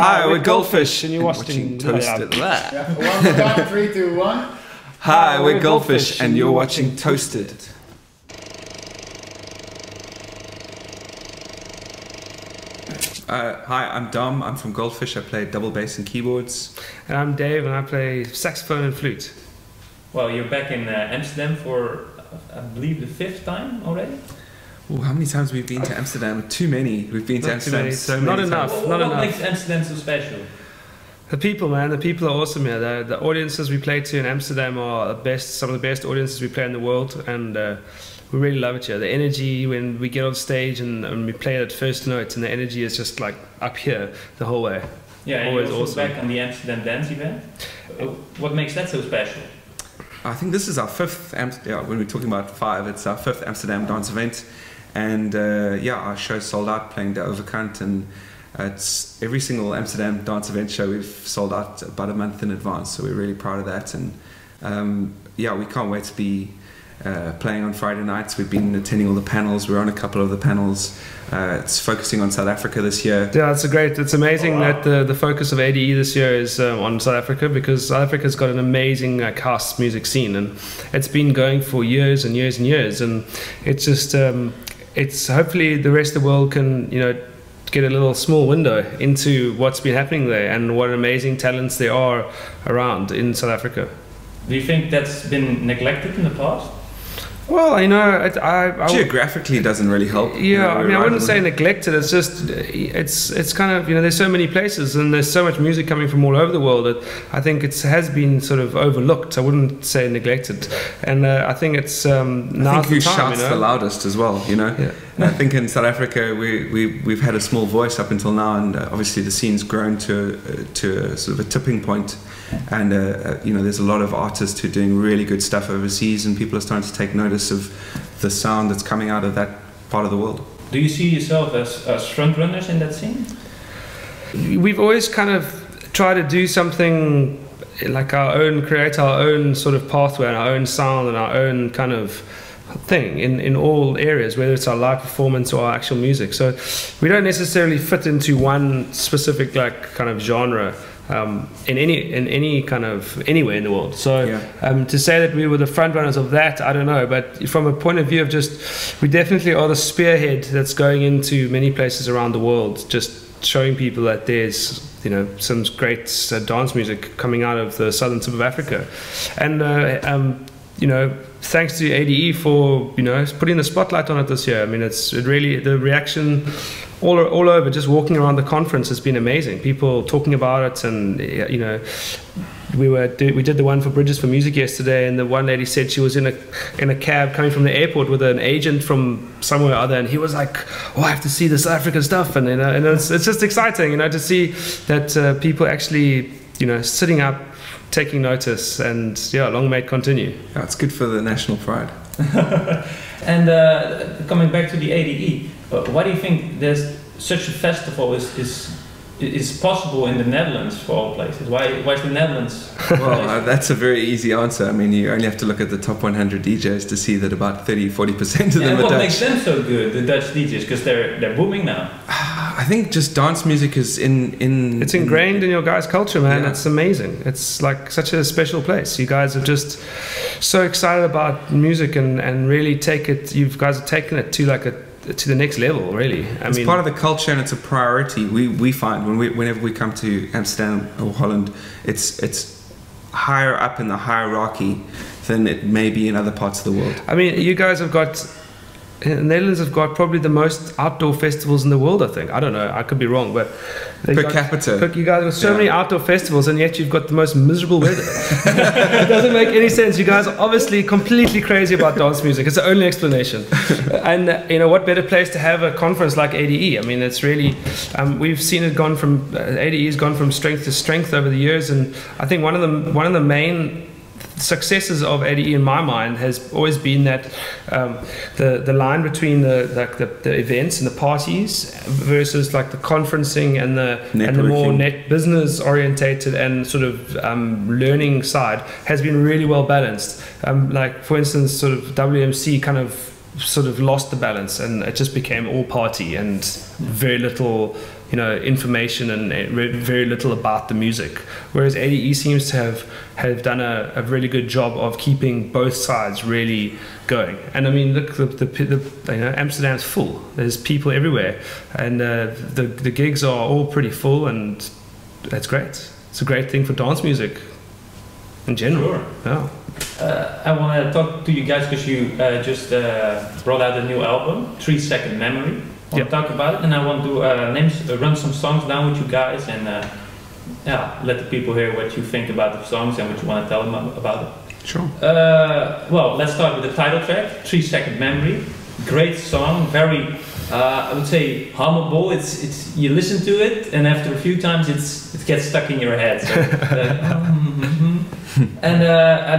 Hi, we're Goldfish, and you're watching Toasted. Yeah. One more time, 3, 2, 1. Hi, we're Goldfish, and you're watching Toasted. Hi, I'm Dom. I'm from Goldfish. I play double bass and keyboards. And I'm Dave, and I play saxophone and flute. Well, you're back in Amsterdam for, I believe, the 5th time already? Ooh, how many times have we been to Amsterdam? Too many. We've been to Amsterdam so many times. Not enough. What makes Amsterdam so special? The people, man. The people are awesome here. The audiences we play to in Amsterdam are some of the best audiences we play in the world, and we really love it here. The energy when we get on stage and we play at first notes, and the energy is just like up here the whole way. Yeah, and always you're also awesome. back on the Amsterdam dance event. What makes that so special? I think this is our 5th, when we're talking about 5, it's our 5th Amsterdam dance event. And yeah, our show's sold out playing the Overkant, and it's every single Amsterdam dance event show we've sold out about a month in advance, so we're really proud of that. And yeah, we can't wait to be playing on Friday nights. We've been attending all the panels. We're on a couple of the panels. It's focusing on South Africa this year. Yeah, it's amazing that the focus of ADE this year is on South Africa, because South Africa's got an amazing house music scene, and it's been going for years and years and years, and it's just it's hopefully the rest of the world can get a little small window into what's been happening there and what amazing talents there are around in South Africa. Do you think that's been neglected in the past? Well, geographically doesn't really help. Yeah, I mean, I wouldn't say neglected. It's just, it's kind of, there's so many places and there's so much music coming from all over the world that I think it has been sort of overlooked. I wouldn't say neglected, and I think it's now the time. Who shouts the loudest as well, Yeah. And I think in South Africa we've had a small voice up until now, and obviously the scene's grown to a sort of a tipping point. And there's a lot of artists who are doing really good stuff overseas, and people are starting to take notice of the sound that's coming out of that part of the world. Do you see yourself as front runners in that scene? We've always kind of tried to do something like create our own sort of pathway and our own sound and our own kind of thing in all areas, whether it's our live performance or our actual music. So we don't necessarily fit into one specific kind of genre. In any kind of anywhere in the world. So to say that we were the front runners of that, I don't know. But from a point of view of we definitely are the spearhead that's going into many places around the world, just showing people that there's some great dance music coming out of the southern tip of Africa, and thanks to ADE for putting the spotlight on it this year. I mean, it really, the reaction all over, just walking around the conference has been amazing. People talking about it, and we did the one for Bridges for Music yesterday, and the one lady said she was in a cab coming from the airport with an agent from somewhere or other, and he was like, "Oh, I have to see the South African stuff," and and it's just exciting, to see that people actually sitting up, taking notice, and long may it continue. Yeah, it's good for the national pride. And coming back to the ADE, why do you think there's such a festival is possible in the Netherlands for all places? Why is the Netherlands? Well, that's a very easy answer. I mean, you only have to look at the top 100 DJs to see that about 30-40% of them are Dutch. What makes them so good, the Dutch DJs? Because they're booming now. I think just dance music is it's ingrained in your guys' culture, man. Yeah. It's amazing. It's like such a special place. You guys are just so excited about music and really you guys have taken it to the next level, really. It's part of the culture, and it's a priority. We find whenever we come to Amsterdam or Holland, it's higher up in the hierarchy than it may be in other parts of the world. I mean, you guys have got, the Netherlands have got probably the most outdoor festivals in the world, I think. I don't know, I could be wrong, but per capita. You guys have so many outdoor festivals, and yet you've got the most miserable weather. It doesn't make any sense. You guys are obviously completely crazy about dance music. It's the only explanation. And what better place to have a conference like ADE? I mean, it's really, we've seen it ADE has gone from strength to strength over the years, and I think one of the main successes of ADE in my mind has always been that the line between the events and the parties versus like the conferencing and the more business orientated and sort of learning side has been really well balanced. Like for instance, sort of WMC kind of lost the balance, and it just became all party and very little information and very little about the music. Whereas ADE seems to have done a really good job of keeping both sides really going. And I mean, look, Amsterdam's full. There's people everywhere, and the gigs are all pretty full, and that's great. It's a great thing for dance music in general. Sure. Yeah. I want to talk to you guys because you just brought out a new album, 3 Second Memory. I want to talk about it, and I want to run some songs down with you guys, and let the people hear what you think about the songs and what you want to tell them about it. Sure. Well, let's start with the title track, 3 Second Memory. Great song, very, I would say, hummable. It's you listen to it, and after a few times, it gets stuck in your head. So, and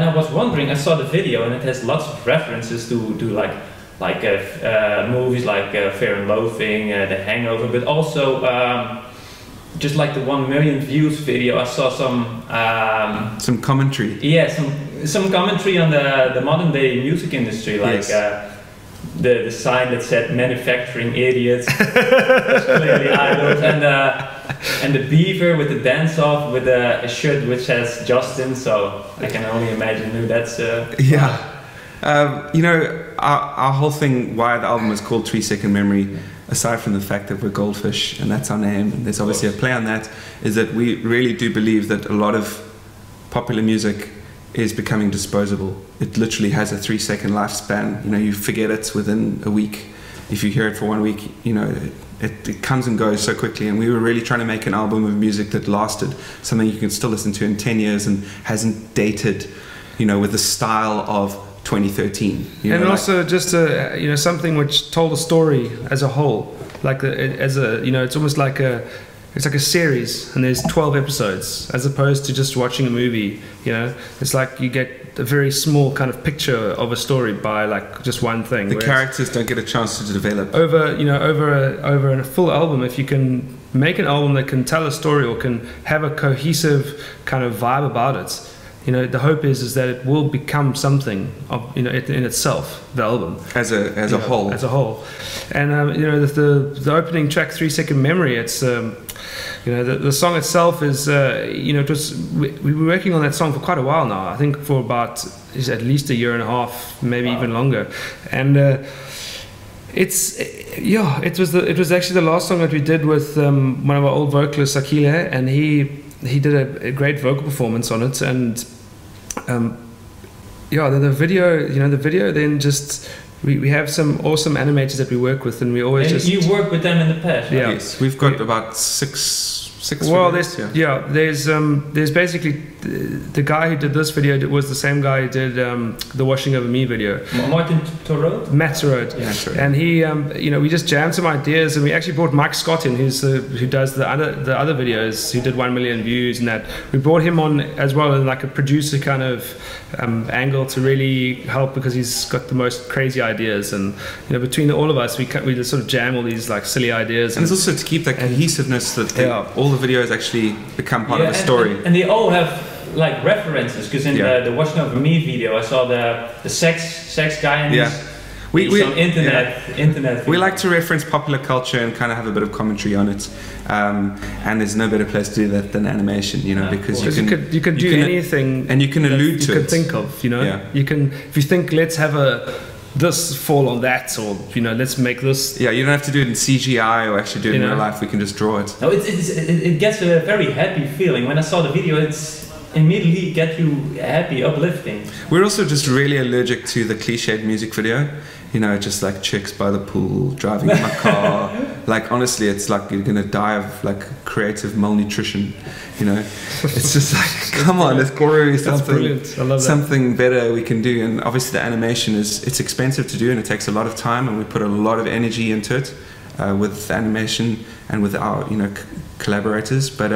I was wondering, I saw the video, and it has lots of references to like movies like Fear and Loathing, The Hangover, but also just like the 1 million views video, I saw some commentary. Yeah, some commentary on the modern day music industry, like the sign that said "Manufacturing Idiots," that's clearly idols, and the beaver with the dance off with a shirt which says Justin. So I can only imagine who that's. Our whole thing, why the album is called 3 Second Memory, aside from the fact that we're Goldfish and that's our name, and there's obviously a play on that, is that we really do believe that a lot of popular music is becoming disposable. It literally has a 3-second lifespan. You forget it within a week. If you hear it for 1 week, it comes and goes so quickly. And we were really trying to make an album of music that lasted, something you can still listen to in 10 years and hasn't dated, with the style of 2013, and also just something which told a story as a whole, it's almost like a series, and there's 12 episodes as opposed to just watching a movie. It's like you get a very small kind of picture of a story by like just one thing. The characters don't get a chance to develop over a full album. If you can make an album that can tell a story or can have a cohesive kind of vibe about it, the hope is that it will become something of in itself, the album as a whole. And the opening track, 3 Second Memory, it's the song itself is we were working on that song for quite a while now. I think for about at least a year and a half, maybe even longer, and it was actually the last song that we did with one of our old vocalists, a.k.a, and he did a great vocal performance on it, and the video then just we have some awesome animators that we work with, and we always you worked with them in the past, right? Yes, we've got about six well videos, there's basically the guy who did this video was the same guy who did the Washing Over Me video, Matt Torode. And he we just jammed some ideas, and we actually brought Mike Scott in, who does the other videos, who did 1 million views, and that we brought him on as well in like a producer kind of angle to really help, because he's got the most crazy ideas, and between all of us we just sort of jam all these like silly ideas, and it's also to keep that cohesiveness that all the videos actually become part of a story, and they all have like references, because in the Washing Over Me video I saw the sex guy and some internet we like to reference popular culture and kind of have a bit of commentary on it, and there's no better place to do that than animation, because you can do anything, and you can allude to it. You can think of, you can, if you think, let's have this fall on that, or let's make this. Yeah, you don't have to do it in CGI or actually do it in real life. We can just draw it. No, it gets a very happy feeling. When I saw the video, it's immediately get you happy, uplifting. We're also just really allergic to the cliched music video. Just like chicks by the pool, driving in my car. Like, honestly, it's like you're gonna die of like creative malnutrition. It's just like, come on, let's go something better we can do. And obviously, the animation it's expensive to do, and it takes a lot of time, and we put a lot of energy into it with animation and with our collaborators. But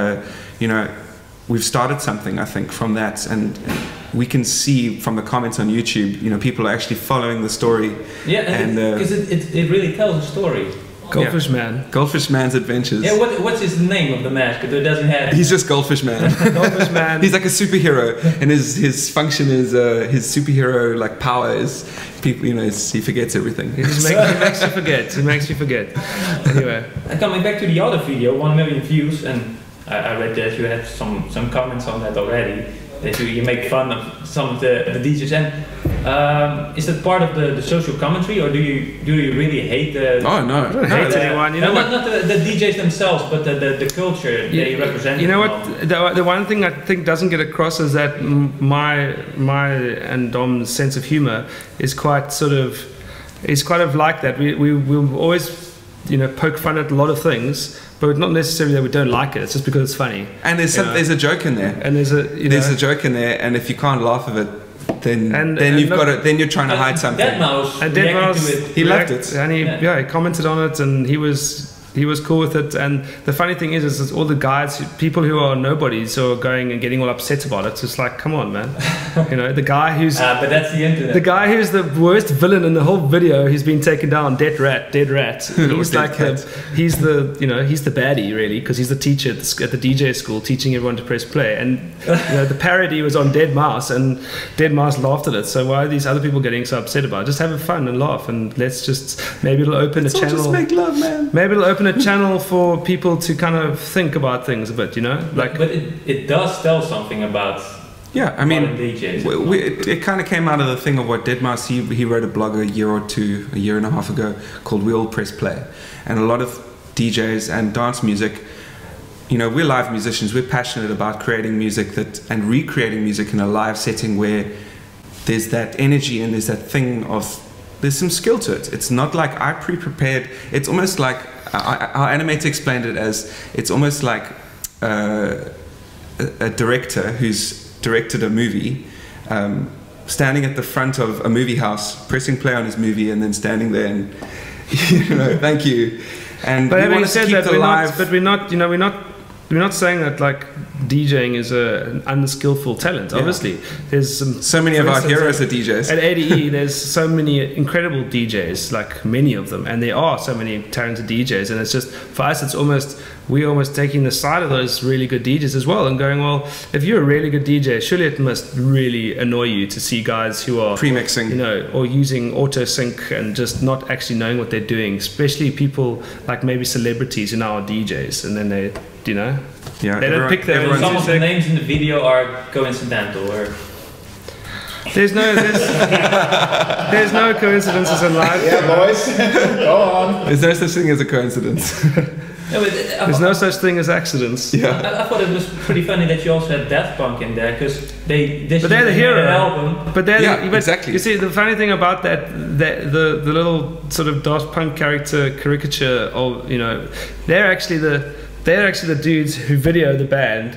we've started something, I think, from that, and we can see from the comments on YouTube, people are actually following the story. Yeah, and because it really tells a story. Goldfish Man. Goldfish Man's Adventures. Yeah, what's his name of the mask? It doesn't have. He's just Goldfish Man. Goldfish Man. He's like a superhero, and his function is his superhero like power is people. You know, he forgets everything. He makes you forget. He makes you forget. Anyway, And coming back to the other video, 1 million views, and I read that you had some comments on that already. That you make fun of some of the DJs, and is that part of the social commentary, or do you really hate the? Oh no, I don't hate anyone. You know what? Not the DJs themselves, but the culture they represent. You know what? The one thing I think doesn't get across is that my and Dom's sense of humor is quite like that. We'll always, you know, poke fun at a lot of things, but not necessarily that we don't like it. It's just because it's funny. and there's a joke in there. And there's a joke in there, and if you can't laugh of it, then you're trying to hide something. Deadmau5 And Deadmau5, he loved it, and he commented on it, and he was cool with it. And the funny thing is it's all the guys, people who are nobodies, who are going and getting all upset about it. It's just like, come on, man. You know, the guy who's but that's the internet. the guy who's the worst villain in the whole video, who's been taken down, dead rat. He's like he's the baddie really, because he's the teacher at the DJ school teaching everyone to press play. And you know, the parody was on Deadmau5, and Deadmau5 laughed at it. So why are these other people getting so upset about it? Just have fun and laugh, and maybe it'll open a channel. Just make love, man. Maybe it'll open a channel for people to kind of think about things a bit, you know, like. But it does tell something about. Yeah, I mean, DJs. it kind of came out of the thing of what Deadmau5, he wrote a blog a year and a half ago called We All Press Play. And a lot of DJs and dance music, you know, we're live musicians, we're passionate about creating music and recreating music in a live setting where there's that energy and there's that thing of, there's some skill to it. It's not like I pre-prepared, it's almost like, our animator explained it as, it's almost like a director who's directed a movie, standing at the front of a movie house, pressing play on his movie, and then standing there and, you know, thank you. And but we having want to said keep that, we're not saying that like DJing is an unskillful talent. Yeah. Obviously, there's so many of our heroes are DJs. At ADE, there's so many incredible DJs, like many of them, and there are so many talented DJs. And it's just for us, we're almost taking the side of those really good DJs as well, and going, well, if you're a really good DJ, surely it must really annoy you to see guys who are premixing, you know, or using auto sync and just not actually knowing what they're doing. Especially people like maybe celebrities who now are DJs, and then they, you know, yeah, they don't pick their own. Some of the names in the video are coincidental, or there's no coincidences in life. Yeah, boys, go on. There's no such thing as a coincidence. No, there's no such thing as accidents. Yeah. I thought it was pretty funny that you also had Daft Punk in there, because but they're the hero. Album. But they're exactly. You see, the funny thing about that the little sort of Daft Punk character caricature, of, you know, they're actually the dudes who video the band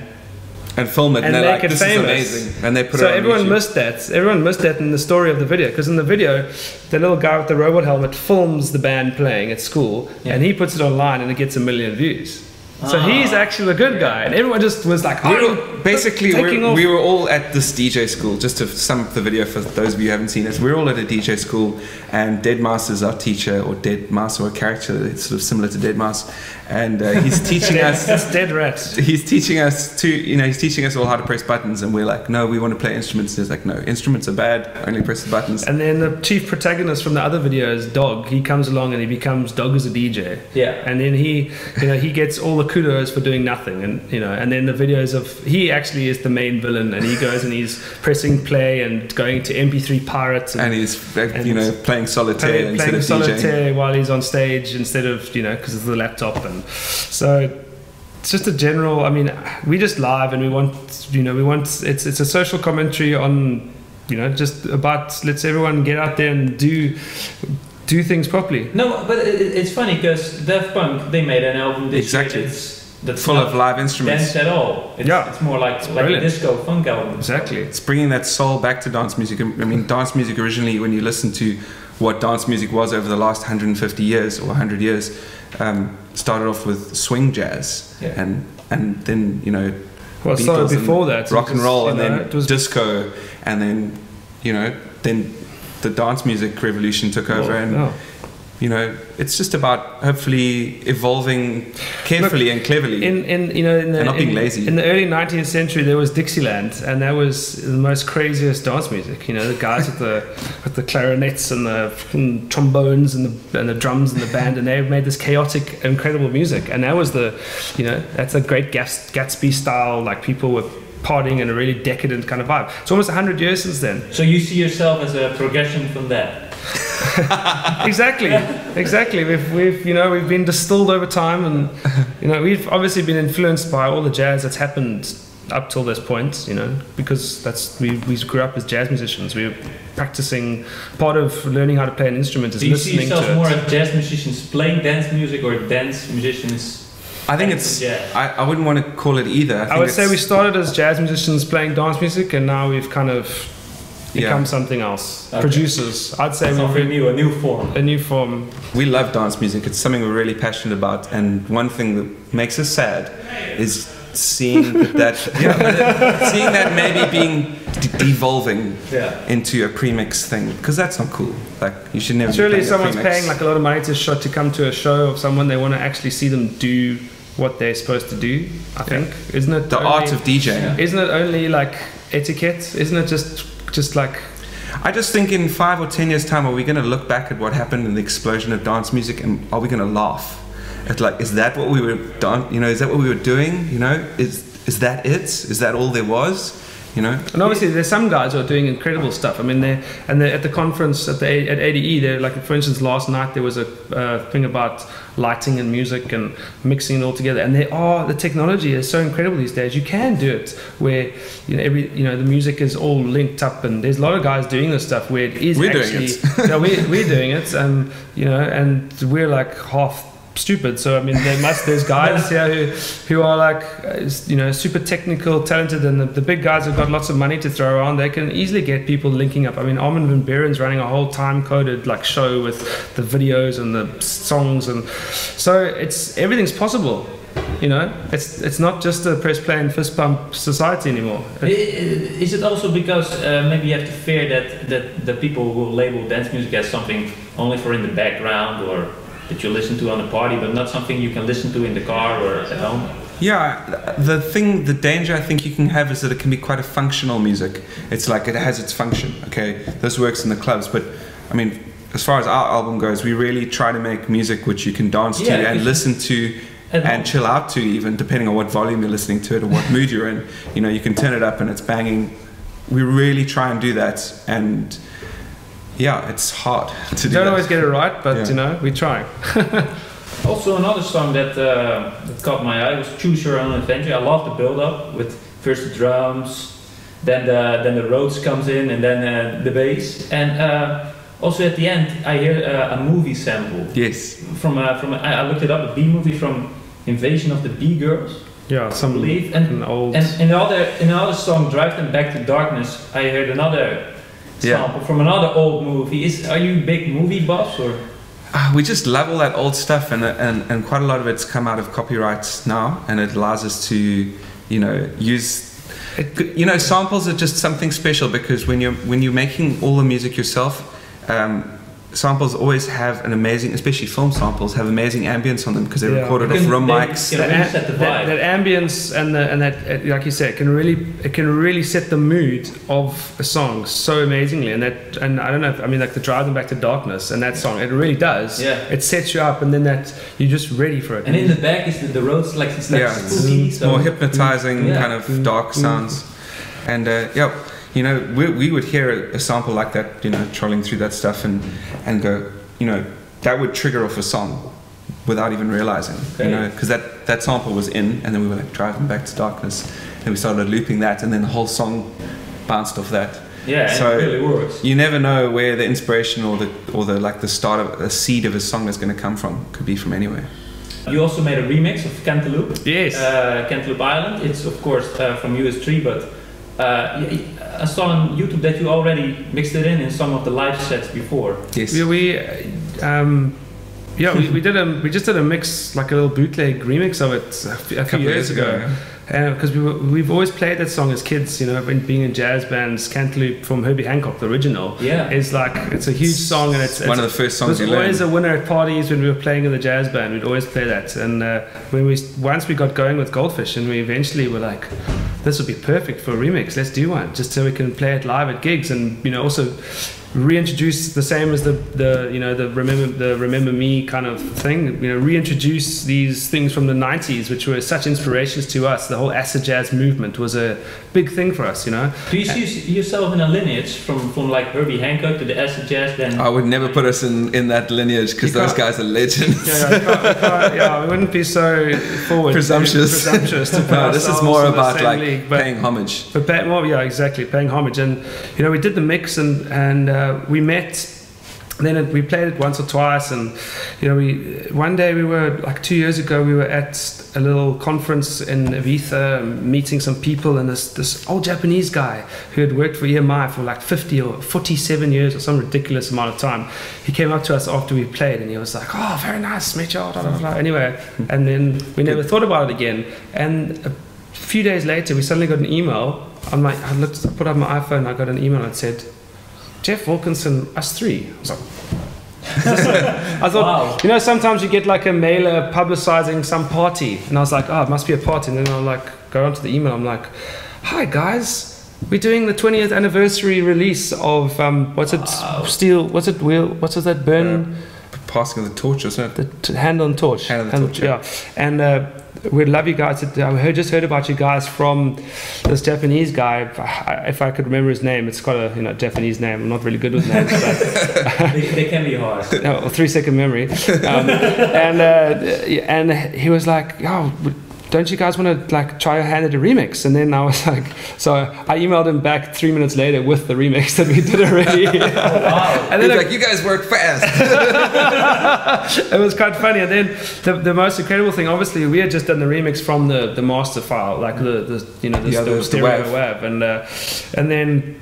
and film it, and they're like, this famous. Is amazing, and they put it on everyone YouTube. missed that. Everyone missed that in the story of the video, because in the video, the little guy with the robot helmet films the band playing at school, and he puts it online, and it gets 1 million views. So he's actually the good guy, and everyone just was like, we were all at this DJ school. Just to sum up the video for those of you who haven't seen it, we're all at a DJ school, and Deadmau5 is our teacher, or Deadmau5, or a character that's sort of similar to Deadmau5, and he's teaching us. That's Dead Rat. He's teaching us he's teaching us all how to press buttons, and we're like, no, we want to play instruments. And he's like, no, instruments are bad. Only press the buttons. And then the chief protagonist from the other video is Dog. He comes along and he becomes Dog as a DJ. Yeah. And then he gets all the kudos for doing nothing, and then the videos of, he actually is the main villain, and he goes and he's pressing play and going to MP3 pirates, and he's playing solitaire instead of solitaire DJing while he's on stage instead of, because of the laptop. And so it's just a general, I mean, we just live, and we want it's a social commentary on, just about, let's everyone get out there and do things properly. No, but it's funny because Daft Punk, they made an album this year that's full of live instruments. Dance at all. It's more like a disco funk album. Exactly. It's bringing that soul back to dance music. I mean, dance music originally, when you listen to what dance music was over the last 150 years or 100 years, started off with swing jazz, and then well, it started before that, rock and roll, and then it was disco, and then then the dance music revolution took over, and you know, it's just about hopefully evolving carefully and cleverly, and not being lazy. In the early 19th century, there was Dixieland, and that was the most craziest dance music. You know, the guys with the clarinets and the trombones and the drums and the band, and they made this chaotic, incredible music. And that was that's a great Gatsby style. Like, people were partying in a really decadent kind of vibe. It's almost 100 years since then. So you see yourself as a progression from that. Exactly. We've been distilled over time, and we've obviously been influenced by all the jazz that's happened up till this point, because we grew up as jazz musicians. We were practicing. Part of learning how to play an instrument is listening to it. Do you see yourself more as jazz musicians playing dance music, or dance musicians? I think it's. I wouldn't want to call it either. I would say we started as jazz musicians playing dance music, and now we've kind of become something else. Okay. Producers, I'd say a new form. A new form. We love dance music. It's something we're really passionate about, and one thing that makes us sad is seeing that maybe being devolving into a premix thing, because that's not cool. Like, you should never. Surely, someone's paying like a lot of money to come to a show of someone. They want to actually see them do what they're supposed to do. I think, isn't it the art of DJing? Isn't it only like etiquette? Isn't it just like? I just think in 5 or 10 years' time, are we going to look back at what happened in the explosion of dance music, and are we going to laugh at, like, is that what we were is that what we were doing? Is that it? Is that all there was? And obviously there's some guys who are doing incredible stuff. I mean, they're at the conference at ADE. They're like, for instance, last night there was a thing about lighting and music and mixing it all together. And the technology is so incredible these days. You can do it where the music is all linked up, and there's a lot of guys doing this stuff where it is we're doing it, and we're like half stupid. So I mean, there's guys here who are like super technical, talented, and the big guys have got lots of money to throw around. They can easily get people linking up. I mean, Armin van Buuren's running a whole time-coded like show with the videos and the songs, and so everything's possible. It's not just a press play and fist pump society anymore. Is it also because maybe you have to fear that the people will label dance music as something only for in the background, or that you listen to on a party, but not something you can listen to in the car or at home? Yeah, the danger I think you can have is that it can be quite a functional music. It's like, it has its function, okay? This works in the clubs, but I mean, as far as our album goes, we really try to make music which you can dance to and listen to and chill out to, even depending on what volume you're listening to it or what mood you're in. You can turn it up and it's banging. We really try and do that, and yeah, it's hard to do. Don't always get it right, but we try. Also, another song that caught my eye was "Choose Your Own Adventure." I love the build-up with first the drums, then the Rhodes comes in, and then the bass, and also at the end I hear a movie sample. Yes. From I looked it up, a B movie from Invasion of the Bee Girls. Yeah, I believe, and in another song, "Drive Them Back to Darkness," I heard another sample from another old movie. Are you big movie buffs, or? We just love all that old stuff, and quite a lot of it's come out of copyrights now, and it allows us to use samples are just something special, because when you're making all the music yourself, samples always have an amazing, especially film samples, have amazing ambience on them, because they're recorded off room mics. That ambience and that, like you said, it can really set the mood of a song so amazingly. And I don't know, like the "Drive Them Back to Darkness" and that song, it really does. Yeah. It sets you up, and then you're just ready for it. And in the back is the Rhodes, like it's like spooky, more hypnotizing kind of dark sounds, and we would hear a sample like that, trolling through that stuff, and go, that would trigger off a song without even realizing, because that sample was in, and then we were like, "Drive Them Back to Darkness," and we started looping that, and then the whole song bounced off that. Yeah, so it really works. You never know where the inspiration or the start of a seed of a song is going to come from. Could be from anywhere. You also made a remix of Cantaloupe. Yes. Cantaloupe Island. It's of course from US3, but I saw on YouTube that you already mixed it in some of the live sets before. Yes. We just did a mix, like a little bootleg remix of it a few years ago. because we've always played that song as kids, you know, being in jazz bands. Cantaloupe from Herbie Hancock, the original, is like, it's a huge song, and it's one of the first songs you learned. It was always a winner at parties when we were playing in the jazz band. We'd always play that, and once we got going with Goldfish, and we eventually were like, this would be perfect for a remix. Let's do one, just so we can play it live at gigs, and you know, also reintroduce the same as the Remember Me kind of thing, you know, reintroduce these things from the 90s, which were such inspirations to us. The whole acid jazz movement was a big thing for us, you know. Do you see yourself in a lineage from like Herbie Hancock to the acid jazz? Then I would never put us in that lineage, because those guys are legends. We wouldn't be so forward presumptuous to put no, this is more about like league, paying homage. Exactly, paying homage. And you know, we did the mix, and we met. Then we played it once or twice, and you know, one day we were like 2 years ago, we were at a little conference in Ibiza, meeting some people, and this old Japanese guy who had worked for EMI for like 50 or 47 years or some ridiculous amount of time, he came up to us after we played, and he was like, "Oh, very nice, meet you." Anyway, and then we never thought about it again. And a few days later, we suddenly got an email. I'm like, I put up my iPhone, I got an email that said, Jeff Wilkinson, us three. I was like, I thought, wow. You know, sometimes you get like a mailer publicizing some party, and I was like, oh, it must be a party. And then I'll like go onto the email. I'm like, hi guys, we're doing the 20th anniversary release of that burn? Passing the torch, or something. The hand on torch. Hand on the torch. Yeah. And we'd love you guys. I just heard about you guys from this Japanese guy. If I could remember his name, it's got a Japanese name. I'm not really good with names, but they can be hard. 3-second memory. And he was like, "Oh, don't you guys want to like try your hand at a remix?" And then I was like, so I emailed him back 3 minutes later with the remix that we did already. Wow. And then like, you guys work fast. It was quite funny. And then the most incredible thing, obviously, we had just done the remix from the master file, like the stereo WAV, and then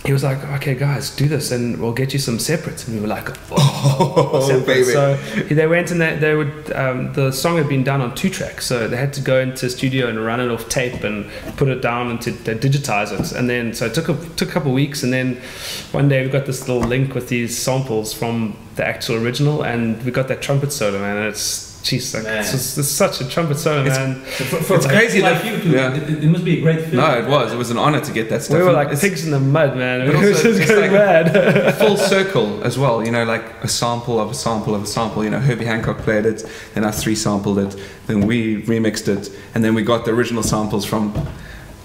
he was like, "Okay, guys, do this, and we'll get you some separates." And we were like, "Oh, baby!" So they went, and they would. The song had been done on 2 tracks, so they had to go into the studio and run it off tape and put it down and to digitize it. And then, so it took a couple of weeks, and then one day we got this little link with these samples from the actual original, and we got that trumpet solo, man. And it's such a trumpet solo, man. It's crazy. It must be a great feeling. No, it was. It was an honor to get that stuff. We were like pigs in the mud, man. It was just going mad. Full circle as well. You know, like a sample of a sample of a sample. You know, Herbie Hancock played it, then us 3 sampled it, then we remixed it, and then we got the original samples from,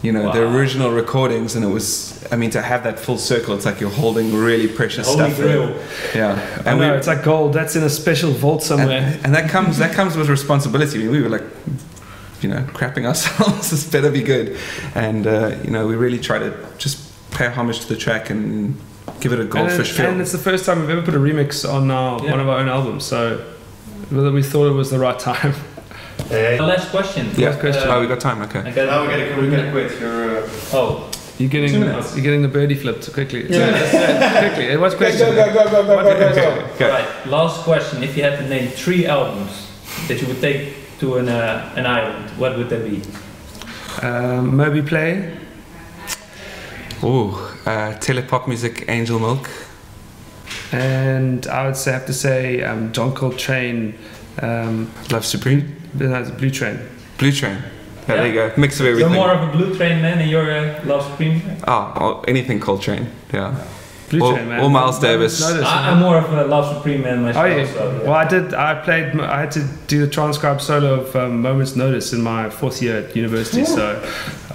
you know, the original recordings, and it was, I mean, to have that full circle, it's like you're holding really precious stuff. Yeah, and it's like gold. That's in a special vault somewhere. And that comes with responsibility. I mean, we were like, you know, crapping ourselves. This better be good, and you know, we really try to just pay homage to the track and give it a Goldfish feel. And it's the first time we've ever put a remix on one of our own albums, so we thought it was the right time. Last question. Yeah. We got time. Okay. Now we're gonna quit. You're getting the birdie flipped quickly. Quickly. What's question? Go. Okay. Right. Last question. If you had to name 3 albums that you would take to an island, what would they be? Moby Play. Telepop Music, Angel Milk. And I would have to say John Coltrane. Love Supreme. That's Blue Train. Blue Train. There you go. Mix of everything. You're more of a Blue Train man, and you're Love Supreme. Anything Coltrane. Yeah. Blue Train, man. Or Miles Davis. I'm more of a Love Supreme man myself. Oh yeah. So, yeah. Well, I had to do the transcribed solo of Moment's Notice in my 4th year at university. So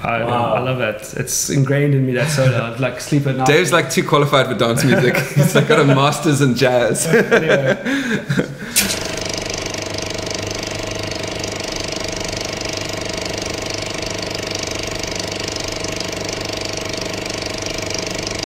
I love that. It's ingrained in me, that solo. I'd like sleep at night. Dave's like too qualified for dance music. He's like got a master's in jazz. Anyway.